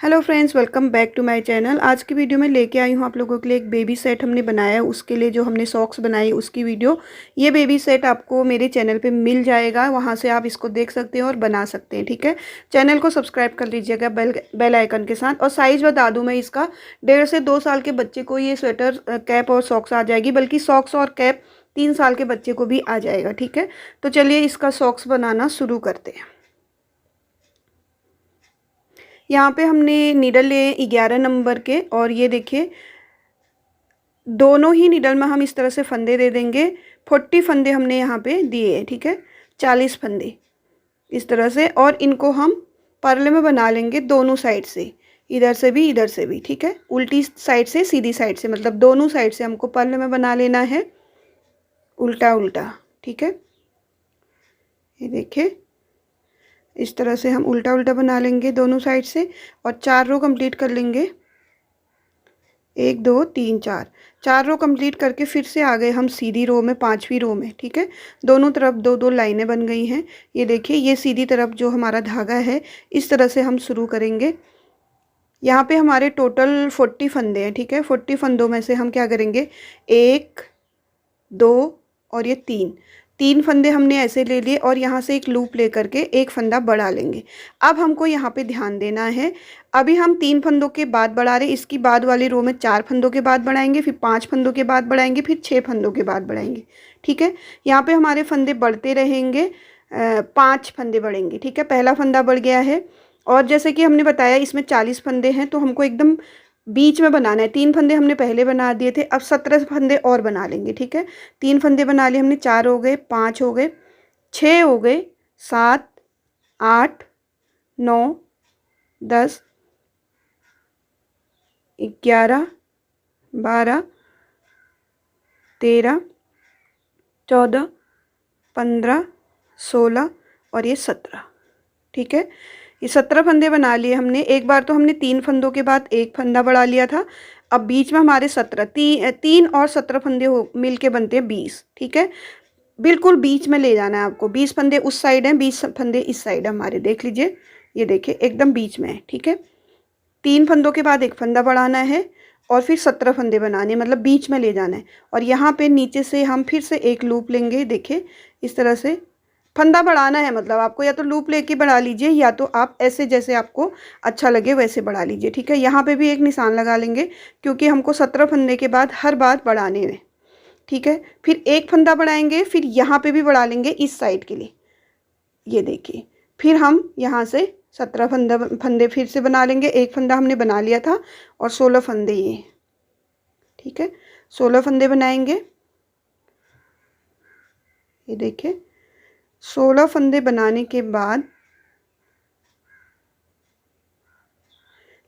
Hello friends, welcome back to my channel. आज की video में लेके आई हूँ आप लोगों के लिए एक बेबी सेट हमने बनाया है। उसके लिए जो हमने सॉक्स बनाई उसकी वीडियो, ये बेबी सेट आपको मेरे चैनल पे मिल जाएगा। वहाँ से आप इसको देख सकते हैं और बना सकते हैं। ठीक है, चैनल को सब्सक्राइब कर लीजिएगा बेल आइकन के साथ। और साइज़ बता दूँ मैं इसका, 1.5 से 2 साल के बच्चे को ये स्वेटर, कैप और सॉक्स आ जाएगी। बल्कि सॉक्स और कैप 3 साल के बच्चे को भी आ जाएगा। ठीक है, तो चलिए इसका सॉक्स बनाना शुरू करते हैं। यहाँ पे हमने नीडल लिए 11 नंबर के, और ये देखिए दोनों ही नीडल में हम इस तरह से फंदे दे देंगे। 40 फंदे हमने यहाँ पे दिए हैं। ठीक है, 40 फंदे इस तरह से। और इनको हम परले में बना लेंगे दोनों साइड से, इधर से भी इधर से भी। ठीक है, उल्टी साइड से सीधी साइड से, मतलब दोनों साइड से हमको परले में बना लेना है, उल्टा उल्टा। ठीक है, ये देखिए इस तरह से हम उल्टा उल्टा बना लेंगे दोनों साइड से। और 4 रो कंप्लीट कर लेंगे, 1 2 3 4। 4 रो कंप्लीट करके फिर से आ गए हम सीधी रो में, 5वीं रो में। ठीक है, दोनों तरफ दो दो लाइनें बन गई हैं। ये देखिए, ये सीधी तरफ जो हमारा धागा है इस तरह से हम शुरू करेंगे। यहाँ पे हमारे टोटल 40 फंदे हैं। ठीक है, 40 फंदों में से हम क्या करेंगे, 1 2 और ये 3 फंदे हमने ऐसे ले लिए। और यहाँ से एक लूप ले करके एक फंदा बढ़ा लेंगे। अब हमको यहाँ पे ध्यान देना है, अभी हम 3 फंदों के बाद बढ़ा रहे, इसकी बाद वाली रो में 4 फंदों के बाद बढ़ाएंगे, फिर 5 फंदों के बाद बढ़ाएंगे, फिर 6 फंदों के बाद बढ़ाएंगे। ठीक है, यहाँ पे हमारे फंदे बढ़ते रहेंगे, 5 फंदे बढ़ेंगे। ठीक है, पहला फंदा बढ़ गया है। और जैसे कि हमने बताया इसमें 40 फंदे हैं, तो हमको एकदम बीच में बनाना है। 3 फंदे हमने पहले बना दिए थे, अब 17 फंदे और बना लेंगे। ठीक है, 3 फंदे बना लिए हमने, 4 हो गए, 5 हो गए, 6 हो गए, 7 8 9 10 11 12 13 14 15 16 और ये 17। ठीक है, ये 17 फंदे बना लिए हमने। एक बार तो हमने 3 फंदों के बाद एक फंदा बढ़ा लिया था। अब बीच में हमारे 17, 3 और 17 फंदे हो मिल के बनते हैं 20। ठीक है, बिल्कुल बीच में ले जाना है आपको। 20 फंदे उस साइड हैं, 20 फंदे इस साइड है हमारे। देख लीजिए, ये देखिए एकदम बीच में है। ठीक है, 3 फंदों के बाद एक फंदा बढ़ाना है और फिर 17 फंदे बनाने, मतलब बीच में ले जाना है। और यहाँ पे नीचे से हम फिर से एक लूप लेंगे। देखिए इस तरह से फंदा बढ़ाना है, मतलब आपको या तो लूप लेके बढ़ा लीजिए, या तो आप ऐसे जैसे आपको अच्छा लगे वैसे बढ़ा लीजिए। ठीक है, यहाँ पे भी एक निशान लगा लेंगे, क्योंकि हमको 17 फंदे के बाद हर बार बढ़ाने हैं। ठीक है, फिर एक फंदा बढ़ाएंगे, फिर यहाँ पे भी बढ़ा लेंगे इस साइड के लिए। ये देखिए, फिर हम यहाँ से 17 फंदे फिर से बना लेंगे। एक फंदा हमने बना लिया था और 16 फंदे ये। ठीक है, 16 फंदे बनाएंगे। ये देखिए 16 फंदे बनाने के बाद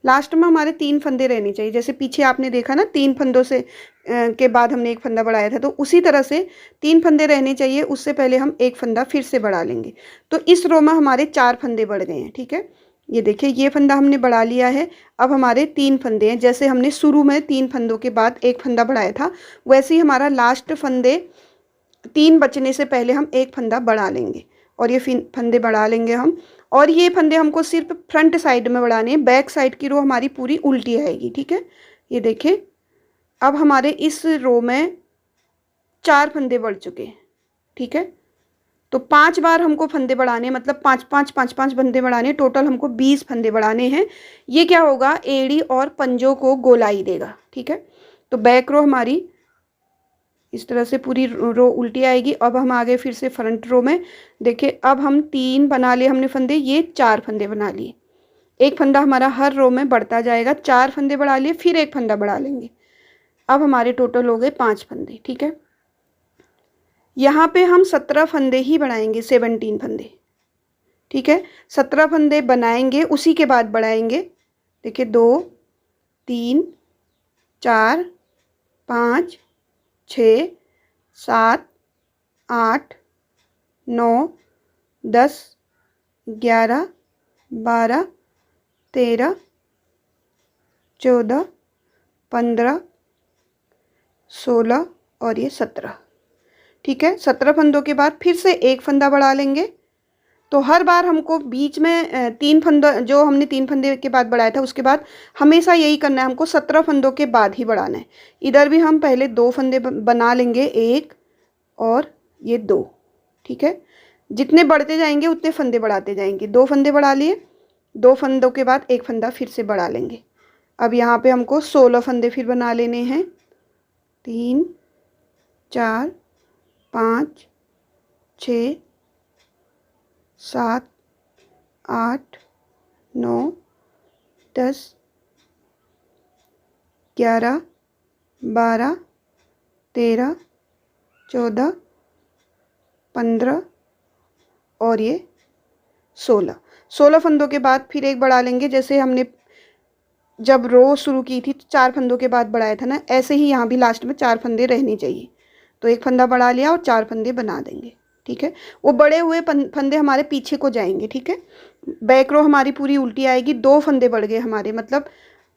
लास्ट में हमारे 3 फंदे रहने चाहिए। जैसे पीछे आपने देखा ना, 3 फंदों से के बाद हमने एक फंदा बढ़ाया था, तो उसी तरह से 3 फंदे रहने चाहिए। उससे पहले हम एक फंदा फिर से बढ़ा लेंगे। तो इस रो में हमारे 4 फंदे बढ़ गए हैं। ठीक है, ये देखिए ये फंदा हमने बढ़ा लिया है। अब हमारे 3 फंदे हैं। जैसे हमने शुरू में 3 फंदों के बाद एक फंदा बढ़ाया था, वैसे ही हमारा लास्ट फंदे 3 बचने से पहले हम एक फंदा बढ़ा लेंगे। और ये फंदे बढ़ा लेंगे हम। और ये फंदे हमको सिर्फ फ्रंट साइड में बढ़ाने हैं, बैक साइड की रो हमारी पूरी उल्टी आएगी। ठीक है, ये देखिए अब हमारे इस रो में 4 फंदे बढ़ चुके हैं। ठीक है, तो 5 बार हमको फंदे बढ़ाने, मतलब 5 फंदे बढ़ाने, टोटल हमको 20 फंदे बढ़ाने हैं। ये क्या होगा, एड़ी और पंजों को गोलाई देगा। ठीक है, तो बैक रो हमारी इस तरह से पूरी रो उल्टी आएगी। अब हम आ गए फिर से फ्रंट रो में। देखिए अब हम 3 बना लिए हमने फंदे, ये 4 फंदे बना लिए। एक फंदा हमारा हर रो में बढ़ता जाएगा। 4 फंदे बढ़ा लिए, फिर एक फंदा बढ़ा लेंगे। अब हमारे टोटल हो गए 5 फंदे। ठीक है, यहाँ पे हम 17 फंदे ही बढ़ाएंगे, 17 फंदे। ठीक है, 17 फंदे बनाएंगे, उसी के बाद बढ़ाएंगे। देखिए 2 3 4 5 6 7 8 9 10 11 12 13 14 15 16 और ये 17। ठीक है, 17 फंदों के बाद फिर से एक फंदा बढ़ा लेंगे। तो हर बार हमको बीच में 3 फंदों, जो हमने 3 फंदे के बाद बढ़ाया था उसके बाद हमेशा यही करना है, हमको 17 फंदों के बाद ही बढ़ाना है। इधर भी हम पहले 2 फंदे बना लेंगे, 1 और ये 2, ठीक है। जितने बढ़ते जाएंगे उतने फंदे बढ़ाते जाएंगे। 2 फंदे बढ़ा लिए, 2 फंदों के बाद एक फंदा फिर से बढ़ा लेंगे। अब यहाँ पे हमको 16 फंदे फिर बना लेने हैं। 3 4 5 6 7 8 9 10 11 12 13 14 15 और ये 16 फंदों के बाद फिर एक बढ़ा लेंगे। जैसे हमने जब रो शुरू की थी तो 4 फंदों के बाद बढ़ाया था ना, ऐसे ही यहाँ भी लास्ट में 4 फंदे रहने चाहिए। तो एक फंदा बढ़ा लिया और 4 फंदे बना देंगे, ठीक है। वो बड़े हुए फंदे हमारे पीछे को जाएंगे, ठीक है। बैक रो हमारी पूरी उल्टी आएगी। 2 फंदे बढ़ गए हमारे, मतलब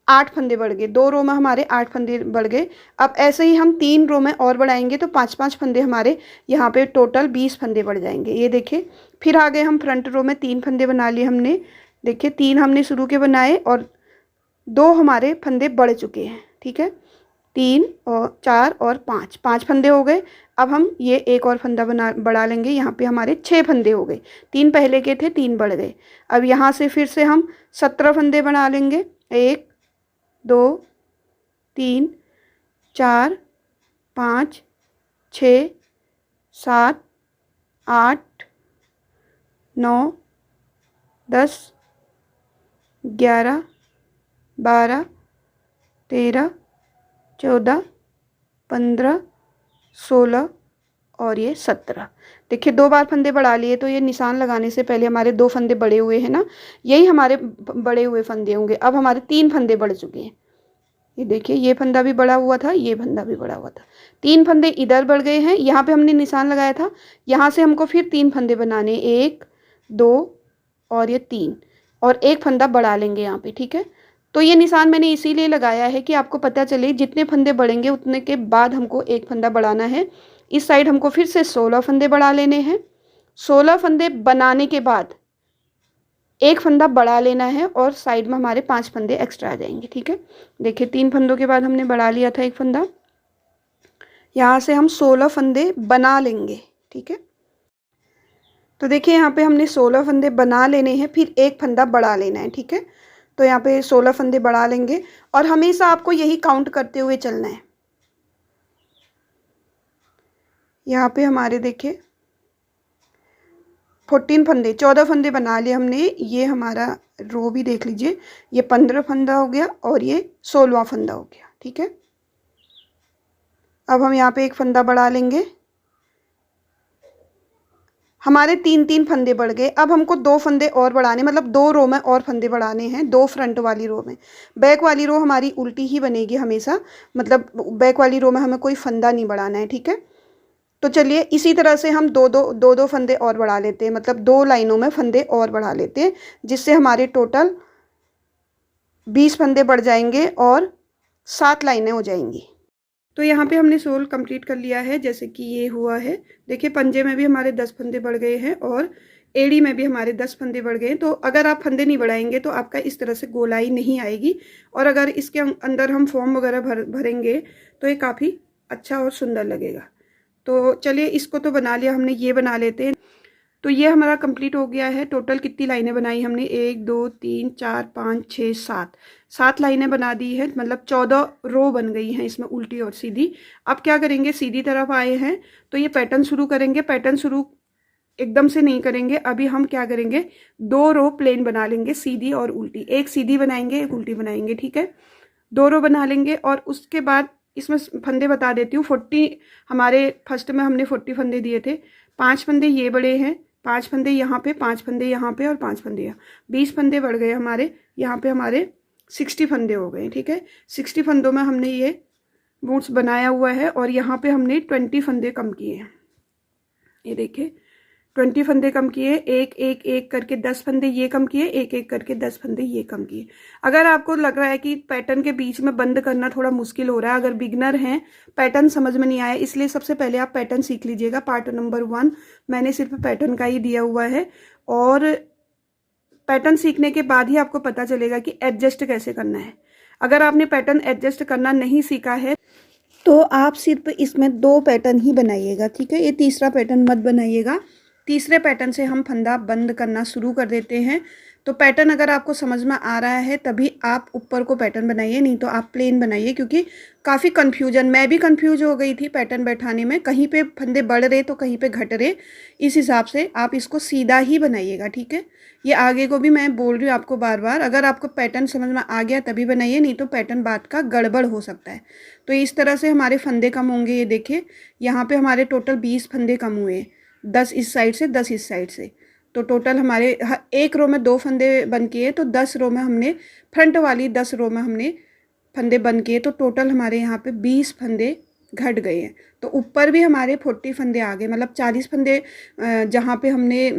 8 फंदे बढ़ गए। 2 रो में हमारे 8 फंदे बढ़ गए। अब ऐसे ही हम 3 रो में और बढ़ाएंगे तो 5-5 फंदे हमारे यहाँ पे टोटल 20 फंदे बढ़ जाएंगे। ये देखिए, फिर आगे हम फ्रंट रो में 3 फंदे बना लिए हमने। देखिए 3 हमने शुरू के बनाए और 2 हमारे फंदे बढ़ चुके हैं, ठीक है। 3 और 4 और 5 फंदे हो गए। अब हम ये एक और फंदा बढ़ा लेंगे। यहाँ पे हमारे 6 फंदे हो गए। 3 पहले के थे, 3 बढ़ गए। अब यहाँ से फिर से हम 17 फंदे बना लेंगे। 1 2 3 4 5 6 7 8 9 10 11 12 13 14 15 16 और ये 17। देखिए 2 बार फंदे बढ़ा लिए, तो ये निशान लगाने से पहले हमारे 2 फंदे बड़े हुए हैं ना, यही हमारे बड़े हुए फंदे होंगे। अब हमारे 3 फंदे बढ़ चुके हैं। ये देखिए, ये फंदा भी बढ़ा हुआ था, ये फंदा भी बढ़ा हुआ था। 3 फंदे इधर बढ़ गए हैं। यहाँ पे हमने निशान लगाया था, यहाँ से हमको फिर 3 फंदे बनाने, 1 2 और ये 3, और एक फंदा बढ़ा लेंगे यहाँ पे, ठीक है। तो ये निशान मैंने इसीलिए लगाया है कि आपको पता चले जितने फंदे बढ़ेंगे उतने के बाद हमको एक फंदा बढ़ाना है। इस साइड हमको फिर से 16 फंदे बढ़ा लेने हैं। 16 फंदे बनाने के बाद एक फंदा बढ़ा लेना है और साइड में हमारे 5 फंदे एक्स्ट्रा आ जाएंगे, ठीक है। देखिए 3 फंदों के बाद हमने बढ़ा लिया था एक फंदा। यहाँ से हम 16 फंदे बना लेंगे, ठीक है। तो देखिए यहाँ पे हमने 16 फंदे बना लेने हैं, फिर एक फंदा बढ़ा लेना है, ठीक है। तो यहाँ पे 16 फंदे बढ़ा लेंगे और हमेशा आपको यही काउंट करते हुए चलना है। यहाँ पे हमारे देखिए 14 फंदे, 14 फंदे बना लिए हमने। ये हमारा रो भी देख लीजिए, ये 15 फंदा हो गया और ये 16वां फंदा हो गया, ठीक है। अब हम यहाँ पे एक फंदा बढ़ा लेंगे। हमारे 3-3 फंदे बढ़ गए। अब हमको 2 फंदे और बढ़ाने, मतलब 2 रो में और फंदे बढ़ाने हैं, 2 फ्रंट वाली रो में। बैक वाली रो हमारी उल्टी ही बनेगी हमेशा, मतलब बैक वाली रो में हमें कोई फंदा नहीं बढ़ाना है, ठीक है। तो चलिए इसी तरह से हम दो फंदे और बढ़ा लेते हैं, मतलब 2 लाइनों में फंदे और बढ़ा लेते हैं, जिससे हमारे टोटल 20 फंदे बढ़ जाएंगे और 7 लाइनें हो जाएंगी। तो यहाँ पे हमने सोल कंप्लीट कर लिया है, जैसे कि ये हुआ है। देखिए पंजे में भी हमारे 10 फंदे बढ़ गए हैं और एड़ी में भी हमारे 10 फंदे बढ़ गए हैं। तो अगर आप फंदे नहीं बढ़ाएंगे तो आपका इस तरह से गोलाई नहीं आएगी, और अगर इसके अंदर हम फॉर्म वगैरह भरेंगे तो ये काफ़ी अच्छा और सुंदर लगेगा। तो चलिए इसको तो बना लिया हमने, ये बना लेते हैं। तो ये हमारा कंप्लीट हो गया है। टोटल कितनी लाइनें बनाई हमने, 1 2 3 4 5 6 7 लाइनें बना दी है, मतलब 14 रो बन गई हैं इसमें, उल्टी और सीधी। अब क्या करेंगे, सीधी तरफ आए हैं तो ये पैटर्न शुरू करेंगे। पैटर्न शुरू एकदम से नहीं करेंगे, अभी हम क्या करेंगे, 2 रो प्लेन बना लेंगे, सीधी और उल्टी। एक सीधी बनाएंगे, एक उल्टी बनाएंगे, ठीक है। 2 रो बना लेंगे और उसके बाद इसमें फंदे बता देती हूँ। 40 हमारे फर्स्ट में हमने 40 फंदे दिए थे। 5 फंदे ये बड़े हैं, 5 फंदे यहाँ पे, 5 फंदे यहाँ पे और 5 फंदे यहाँ, 20 फंदे बढ़ गए हमारे। यहाँ पे हमारे 60 फंदे हो गए, ठीक है। 60 फंदों में हमने ये बूट्स बनाया हुआ है और यहाँ पे हमने 20 फंदे कम किए हैं। ये देखिए 20 फंदे कम किए, एक एक एक करके 10 फंदे ये कम किए, एक एक करके 10 फंदे ये कम किए। अगर आपको लग रहा है कि पैटर्न के बीच में बंद करना थोड़ा मुश्किल हो रहा है, अगर बिगनर हैं, पैटर्न समझ में नहीं आया, इसलिए सबसे पहले आप पैटर्न सीख लीजिएगा। पार्ट नंबर 1 मैंने सिर्फ पैटर्न का ही दिया हुआ है, और पैटर्न सीखने के बाद ही आपको पता चलेगा कि एडजस्ट कैसे करना है। अगर आपने पैटर्न एडजस्ट करना नहीं सीखा है तो आप सिर्फ इसमें 2 पैटर्न ही बनाइएगा, ठीक है। ये तीसरा पैटर्न मत बनाइएगा। तीसरे पैटर्न से हम फंदा बंद करना शुरू कर देते हैं। तो पैटर्न अगर आपको समझ में आ रहा है तभी आप ऊपर को पैटर्न बनाइए, नहीं तो आप प्लेन बनाइए, क्योंकि काफ़ी कन्फ्यूजन, मैं भी कन्फ्यूज हो गई थी पैटर्न बैठाने में, कहीं पे फंदे बढ़ रहे तो कहीं पे घट रहे। इस हिसाब से आप इसको सीधा ही बनाइएगा, ठीक है। ये आगे को भी मैं बोल रही हूँ आपको बार बार, अगर आपको पैटर्न समझ में आ गया तभी बनाइए, नहीं तो पैटर्न बात का गड़बड़ हो सकता है। तो इस तरह से हमारे फंदे कम होंगे। ये देखिए यहाँ पे हमारे टोटल 20 फंदे कम हुए, 10 इस साइड से 10 इस साइड से। तो टोटल हमारे एक रो में 2 फंदे बंद किए, तो 10 रो में हमने फ्रंट वाली 10 रो में हमने फंदे बंद किए, तो टोटल हमारे यहाँ पे 20 फंदे घट गए हैं। तो ऊपर भी हमारे 40 फंदे आ गए, मतलब 40 फंदे जहाँ पे हमने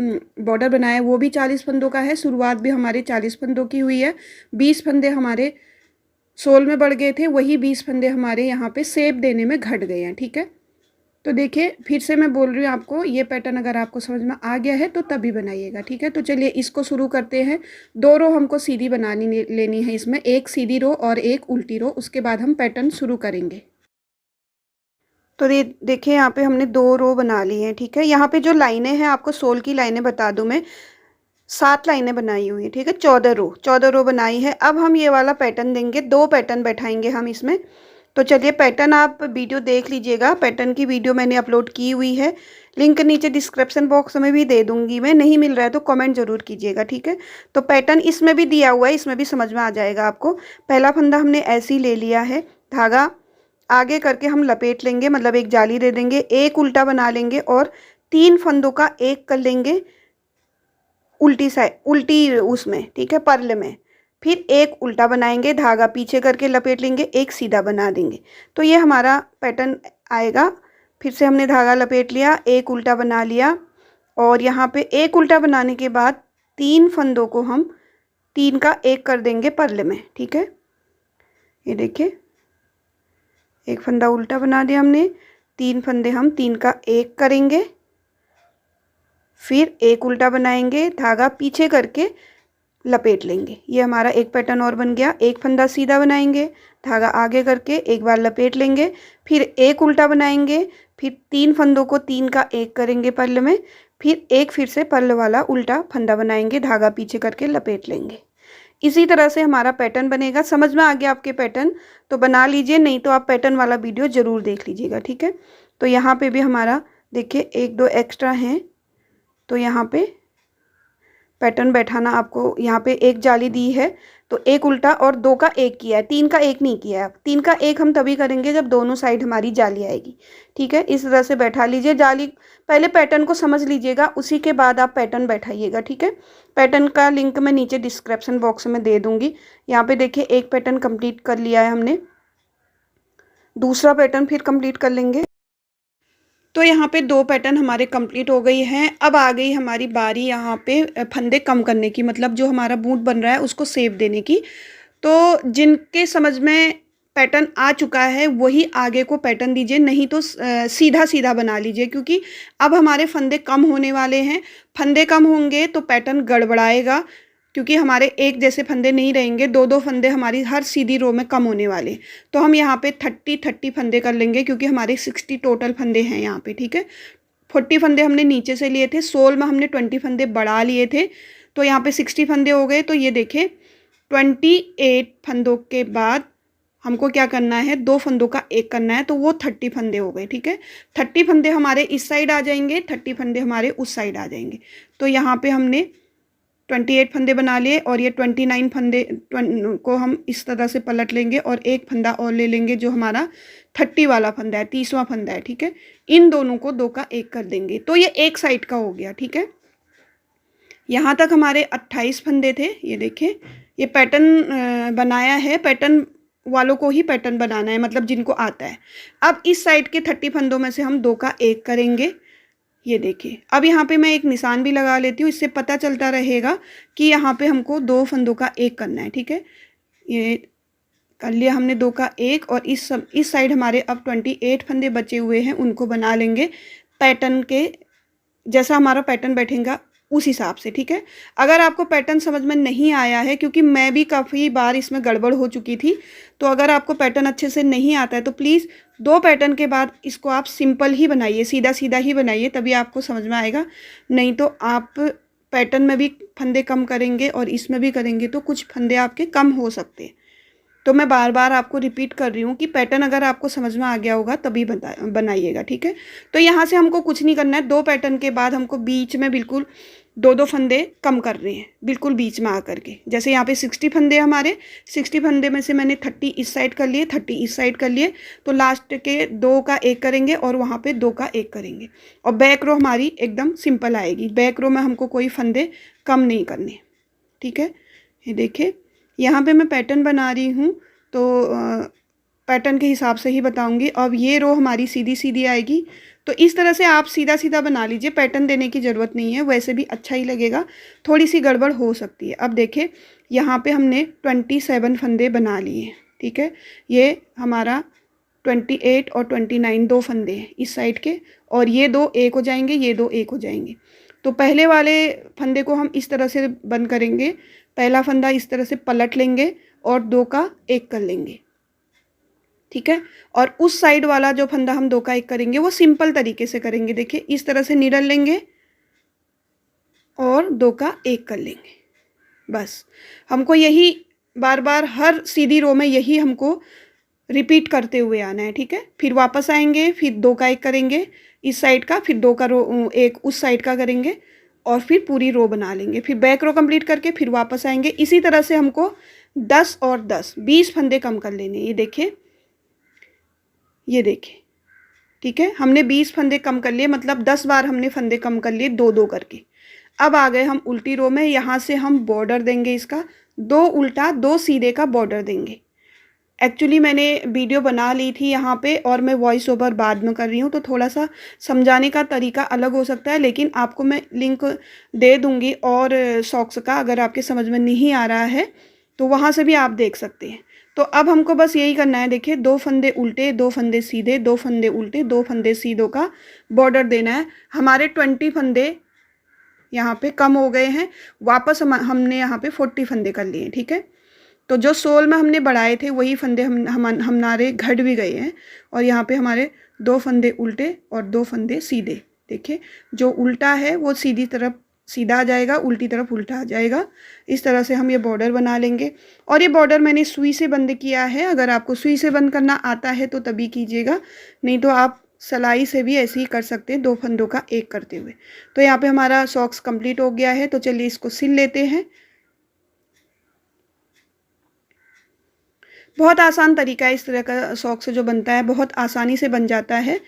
बॉर्डर बनाया वो भी 40 फंदों का है। शुरुआत भी हमारे 40 फंदों की हुई है। 20 फंदे हमारे सोल में बढ़ गए थे, वही 20 फंदे हमारे यहाँ पे शेप देने में घट गए हैं, ठीक है। तो देखिए फिर से मैं बोल रही हूँ आपको, ये पैटर्न अगर आपको समझ में आ गया है तो तभी बनाइएगा, ठीक है। तो चलिए इसको शुरू करते हैं। 2 रो हमको सीधी बनानी लेनी है इसमें, एक सीधी रो और एक उल्टी रो, उसके बाद हम पैटर्न शुरू करेंगे। तो देखिए यहाँ पे हमने 2 रो बना ली हैं, ठीक है। यहाँ पे जो लाइनें हैं, आपको सोल की लाइनें बता दूँ मैं, 7 लाइनें बनाई हुई है, ठीक है। 14 रो बनाई है। अब हम ये वाला पैटर्न देंगे, 2 पैटर्न बैठाएंगे हम इसमें। तो चलिए पैटर्न आप वीडियो देख लीजिएगा, पैटर्न की वीडियो मैंने अपलोड की हुई है, लिंक नीचे डिस्क्रिप्शन बॉक्स में भी दे दूंगी मैं। नहीं मिल रहा है तो कमेंट जरूर कीजिएगा, ठीक है। तो पैटर्न इसमें भी दिया हुआ है, इसमें भी समझ में आ जाएगा आपको। पहला फंदा हमने ऐसे ही ले लिया है, धागा आगे करके हम लपेट लेंगे, मतलब एक जाली दे देंगे, एक उल्टा बना लेंगे और 3 फंदों का एक कर लेंगे उल्टी साइड, उल्टी उसमें, ठीक है, पर्ल में। फिर एक उल्टा बनाएंगे, धागा पीछे करके लपेट लेंगे, एक सीधा बना देंगे। तो ये हमारा पैटर्न आएगा। फिर से हमने धागा लपेट लिया, एक उल्टा बना लिया, और यहाँ पे एक उल्टा बनाने के बाद 3 फंदों को हम 3 का एक कर देंगे पर्ल में, ठीक है। ये देखिए एक फंदा उल्टा बना दिया हमने, 3 फंदे हम 3 का एक करेंगे, फिर एक उल्टा बनाएंगे, धागा पीछे करके लपेट लेंगे। ये हमारा एक पैटर्न और बन गया। एक फंदा सीधा बनाएंगे, धागा आगे करके एक बार लपेट लेंगे, फिर एक उल्टा बनाएंगे, फिर 3 फंदों को 3 का एक करेंगे पर्ल में, फिर एक फिर से पर्ल वाला उल्टा फंदा बनाएंगे, धागा पीछे करके लपेट लेंगे। इसी तरह से हमारा पैटर्न बनेगा। समझ में आ गया आपके पैटर्न तो बना लीजिए, नहीं तो आप पैटर्न वाला वीडियो ज़रूर देख लीजिएगा, ठीक है। तो यहाँ पे भी हमारा देखिए 1-2 एक्स्ट्रा हैं, तो यहाँ पे पैटर्न बैठाना आपको, यहाँ पे एक जाली दी है तो एक उल्टा और 2 का एक किया है, 3 का एक नहीं किया है। 3 का एक हम तभी करेंगे जब दोनों साइड हमारी जाली आएगी, ठीक है। इस तरह से बैठा लीजिए जाली। पहले पैटर्न को समझ लीजिएगा, उसी के बाद आप पैटर्न बैठाइएगा, ठीक है। पैटर्न का लिंक मैं नीचे डिस्क्रिप्शन बॉक्स में दे दूँगी। यहाँ पे देखिए एक पैटर्न कंप्लीट कर लिया है हमने, दूसरा पैटर्न फिर कंप्लीट कर लेंगे। तो यहाँ पे 2 पैटर्न हमारे कंप्लीट हो गई हैं। अब आ गई हमारी बारी यहाँ पे फंदे कम करने की, मतलब जो हमारा बूट बन रहा है उसको शेप देने की। तो जिनके समझ में पैटर्न आ चुका है वही आगे को पैटर्न दीजिए, नहीं तो सीधा सीधा बना लीजिए, क्योंकि अब हमारे फंदे कम होने वाले हैं। फंदे कम होंगे तो पैटर्न गड़बड़ाएगा, क्योंकि हमारे एक जैसे फंदे नहीं रहेंगे, 2-2 फंदे हमारी हर सीधी रो में कम होने वाले। तो हम यहाँ पे 30 फंदे कर लेंगे, क्योंकि हमारे 60 टोटल फंदे हैं यहाँ पे, ठीक है। 40 फंदे हमने नीचे से लिए थे, सोल में हमने 20 फंदे बढ़ा लिए थे, तो यहाँ पे 60 फंदे हो गए। तो ये देखें 28 फंदों के बाद हमको क्या करना है, 2 फंदों का एक करना है, तो वो 30 फंदे हो गए, ठीक है। 30 फंदे हमारे इस साइड आ जाएंगे, 30 फंदे हमारे उस साइड आ जाएंगे। तो यहाँ पे हमने 28 फंदे बना लिए, और ये 29 फंदे को हम इस तरह से पलट लेंगे और एक फंदा और ले लेंगे जो हमारा 30 वाला फंदा है, 30वां फंदा है, ठीक है। इन दोनों को 2 का एक कर देंगे, तो ये एक साइड का हो गया, ठीक है। यहाँ तक हमारे 28 फंदे थे। ये देखिए ये पैटर्न बनाया है, पैटर्न वालों को ही पैटर्न बनाना है, मतलब जिनको आता है। अब इस साइड के 30 फंदों में से हम 2 का एक करेंगे, ये देखिए, अब यहाँ पे मैं एक निशान भी लगा लेती हूँ, इससे पता चलता रहेगा कि यहाँ पे हमको 2 फंदों का एक करना है। ठीक है, ये कर लिया हमने 2 का एक, और इस साइड हमारे अब 28 फंदे बचे हुए हैं, उनको बना लेंगे पैटर्न के जैसा हमारा पैटर्न बैठेगा उस हिसाब से। ठीक है, अगर आपको पैटर्न समझ में नहीं आया है, क्योंकि मैं भी काफ़ी बार इसमें गड़बड़ हो चुकी थी, तो अगर आपको पैटर्न अच्छे से नहीं आता है तो प्लीज़ 2 पैटर्न के बाद इसको आप सिंपल ही बनाइए, सीधा सीधा ही बनाइए, तभी आपको समझ में आएगा। नहीं तो आप पैटर्न में भी फंदे कम करेंगे और इसमें भी करेंगे तो कुछ फंदे आपके कम हो सकते हैं। तो मैं बार बार आपको रिपीट कर रही हूँ कि पैटर्न अगर आपको समझ में आ गया होगा तभी बनाइएगा। ठीक है, तो यहाँ से हमको कुछ नहीं करना है, 2 पैटर्न के बाद हमको बीच में बिल्कुल 2-2 फंदे कम कर रहे हैं, बिल्कुल बीच में आकर के। जैसे यहाँ पे 60 फंदे हमारे, 60 फंदे में से मैंने 30 इस साइड कर लिए, 30 इस साइड कर लिए, तो लास्ट के 2 का एक करेंगे और वहाँ पे 2 का एक करेंगे, और बैक रो हमारी एकदम सिंपल आएगी। बैक रो में हमको कोई फंदे कम नहीं करने। ठीक है, ये देखिए यहाँ पे मैं पैटर्न बना रही हूँ, तो पैटर्न के हिसाब से ही बताऊँगी। अब ये रो हमारी सीधी सीधी आएगी, तो इस तरह से आप सीधा सीधा बना लीजिए, पैटर्न देने की ज़रूरत नहीं है, वैसे भी अच्छा ही लगेगा, थोड़ी सी गड़बड़ हो सकती है। अब देखिए यहाँ पे हमने 27 फंदे बना लिए। ठीक है, ये हमारा 28 और 29 2 फंदे हैं इस साइड के, और ये 2 एक हो जाएंगे, ये 2 एक हो जाएंगे। तो पहले वाले फंदे को हम इस तरह से बंद करेंगे, पहला फंदा इस तरह से पलट लेंगे और 2 का एक कर लेंगे। ठीक है, और उस साइड वाला जो फंदा हम 2 का एक करेंगे वो सिंपल तरीके से करेंगे। देखिए इस तरह से निडल लेंगे और 2 का एक कर लेंगे। बस हमको यही बार बार हर सीधी रो में यही हमको रिपीट करते हुए आना है। ठीक है, फिर वापस आएंगे, फिर 2 का एक करेंगे इस साइड का, फिर 2 का रो एक उस साइड का करेंगे, और फिर पूरी रो बना लेंगे, फिर बैक रो कंप्लीट करके फिर वापस आएंगे। इसी तरह से हमको 10 और 10 20 फंदे कम कर लेने। ये देखिए, ये देखिए। ठीक है, हमने 20 फंदे कम कर लिए, मतलब 10 बार हमने फंदे कम कर लिए 2-2 करके। अब आ गए हम उल्टी रो में, यहाँ से हम बॉर्डर देंगे इसका, 2 उल्टा 2 सीधे का बॉर्डर देंगे। एक्चुअली मैंने वीडियो बना ली थी यहाँ पे, और मैं वॉइस ओवर बाद में कर रही हूँ, तो थोड़ा सा समझाने का तरीका अलग हो सकता है, लेकिन आपको मैं लिंक दे दूँगी और सॉक्स का, अगर आपके समझ में नहीं आ रहा है तो वहाँ से भी आप देख सकते हैं। तो अब हमको बस यही करना है, देखिए 2 फंदे उल्टे, 2 फंदे सीधे, 2 फंदे उल्टे, 2 फंदे सीधों का बॉर्डर देना है। हमारे 20 फंदे यहाँ पे कम हो गए हैं, वापस हमने यहाँ पे 40 फंदे कर लिए। ठीक है, तो जो सोल में हमने बढ़ाए थे वही फंदे हमारे घट भी गए हैं, और यहाँ पे हमारे 2 फंदे उल्टे और 2 फंदे सीधे। देखिए जो उल्टा है वो सीधी तरफ सीधा आ जाएगा, उल्टी तरफ उल्टा आ जाएगा। इस तरह से हम ये बॉर्डर बना लेंगे, और ये बॉर्डर मैंने सुई से बंद किया है। अगर आपको सुई से बंद करना आता है तो तभी कीजिएगा, नहीं तो आप सिलाई से भी ऐसे ही कर सकते हैं, 2 फंदों का एक करते हुए। तो यहाँ पे हमारा सॉक्स कंप्लीट हो गया है, तो चलिए इसको सिल लेते हैं। बहुत आसान तरीका है, इस तरह का सॉक्स जो बनता है बहुत आसानी से बन जाता है।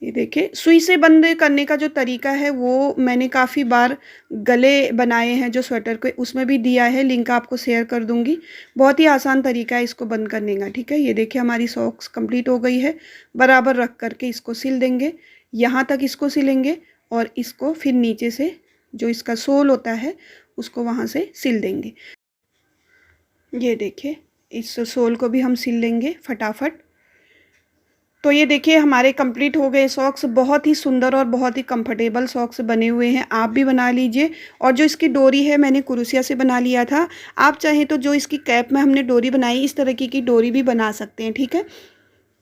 ये देखिए, सुई से बंद करने का जो तरीका है वो मैंने काफ़ी बार गले बनाए हैं जो स्वेटर के, उसमें भी दिया है, लिंक आपको शेयर कर दूंगी। बहुत ही आसान तरीका है इसको बंद करने का। ठीक है, ये देखिए हमारी सॉक्स कंप्लीट हो गई है। बराबर रख करके इसको सिल देंगे, यहाँ तक इसको सिलेंगे, और इसको फिर नीचे से जो इसका सोल होता है उसको वहाँ से सिल देंगे। ये देखिए, इस सोल को भी हम सिल लेंगे फटाफट। तो ये देखिए हमारे कंप्लीट हो गए सॉक्स, बहुत ही सुंदर और बहुत ही कंफर्टेबल सॉक्स बने हुए हैं। आप भी बना लीजिए। और जो इसकी डोरी है मैंने कुरुसिया से बना लिया था, आप चाहें तो जो इसकी कैप में हमने डोरी बनाई इस तरह की डोरी भी बना सकते हैं। ठीक है,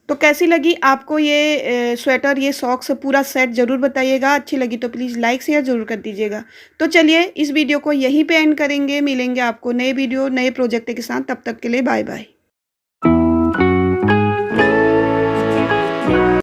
तो कैसी लगी आपको ये स्वेटर, ये सॉक्स पूरा सेट ज़रूर बताइएगा। अच्छी लगी तो प्लीज़ लाइक शेयर ज़रूर कर दीजिएगा। तो चलिए इस वीडियो को यहीं पे एंड करेंगे, मिलेंगे आपको नए वीडियो नए प्रोजेक्ट के साथ। तब तक के लिए बाय बाय।